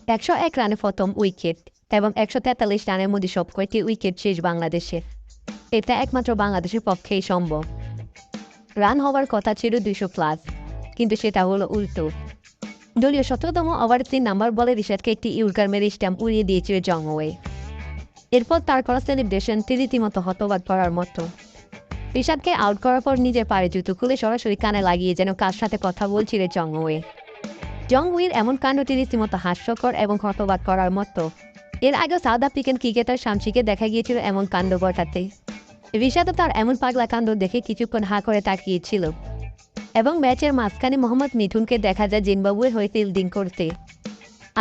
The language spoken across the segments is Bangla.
১০১ রানে প্রথম উইকেট এবং ১৪৩ রানের মধ্যে সবকয়টি উইকেট শেষ বাংলাদেশের। এটা একমাত্র বাংলাদেশের পক্ষেই সম্ভব। রান হওয়ার কথা ছিল ২০০+, কিন্তু সেটা হলো উল্টো। দলীয় ১৭তম ওভারে ৩ নম্বর বলে রিশাদকে একটি ইয়র্কার মেরে স্ট্যাম্প উড়িয়ে দিয়েছিল জং ওয়ে। এরপর তার করা সেলিব্রেশনটি রীতিমতো হতবাক করার মতো। রিশাদকে আউট করার পর নিজের পায়ে জুতো খুলে সরাসরি কানে লাগিয়ে যেন কার সাথে কথা বলছিল জং ওয়ে। জং ওয়ের এমন কাণ্ডটি রীতিমতো হাস্যকর এবং হতবাক করার মতো। এর আগে সাউথ আফ্রিকান ক্রিকেটার শামসিকে দেখা গিয়েছিল এমন কাণ্ড ঘটাতে। রিশাদও তার এমন পাগলা কাণ্ড দেখে কিছুক্ষণ হাঁ করে তাকিয়েছিল। এবং ম্যাচের মাঝখানে মোহাম্মদ মিঠুনকে দেখা যায় জিম্বাবুয়ের হয়ে ফিল্ডিং করতে।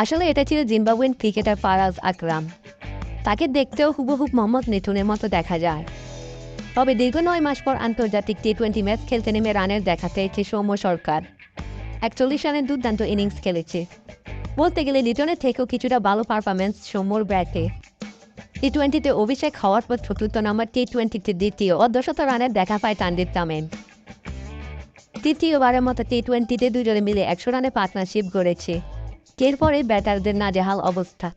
আসলে এটা ছিল জিম্বাবুয়েন ক্রিকেটার ফারাজ আকরাম। তাকে দেখতেও হুবহুব মোহাম্মদ মিঠুনের মতো দেখা যায়। তবে দীর্ঘ ৯ মাস পর আন্তর্জাতিক টি-20 ম্যাচ খেলতে নেমে রানের দেখা পেয়েছে সৌম্য সরকার। ৪১ রানের দুর্দান্ত ইনিংস খেলেছে। বলতে গেলে লিটনের থেকেও কিছুটা ভালো পারফরম্যান্স সৌম্যর ব্যাটে। টি-20তে অভিষেক হওয়ার পর ৪র্থ নম্বর টি-20তে দ্বিতীয় অর্ধশত রানের দেখা পায় তানজিদ তামিম। তৃতীয়বারের মতো টি-20তে দুজনে মিলে ১০০ রানে পার্টনারশিপ গড়েছে। এরপরে ব্যাটারদের নাজেহাল অবস্থা।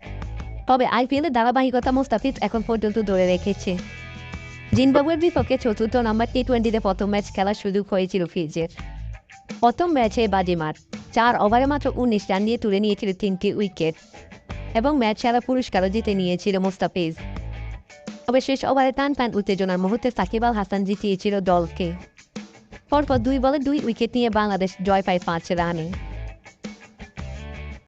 তবে আইপিএলের ধারাবাহিকতা মুস্তাফিজ এখন পর্যন্ত ধরে রেখেছে। জিম্বাবুয়ের বিপক্ষে ৪র্থ নম্বর টি-20তে প্রথম ম্যাচ খেলার সুযোগ হয়েছিল ফিজের। প্রথম ম্যাচে বাজিমাত ৪ ওভারে মাত্র ১৯ রান দিয়ে তুলে নিয়েছিল ৩টি উইকেট এবং ম্যাচ সেরা পুরস্কারও জিতে নিয়েছিল মুস্তাফিজ। তবে শেষ ওভারে টানটান উত্তেজনার মুহূর্তে সাকিব আল হাসান জিতিয়েছিল দলকে। পরপর ২ বলে ২ উইকেট নিয়ে বাংলাদেশ জয় পায় ৫ রানে।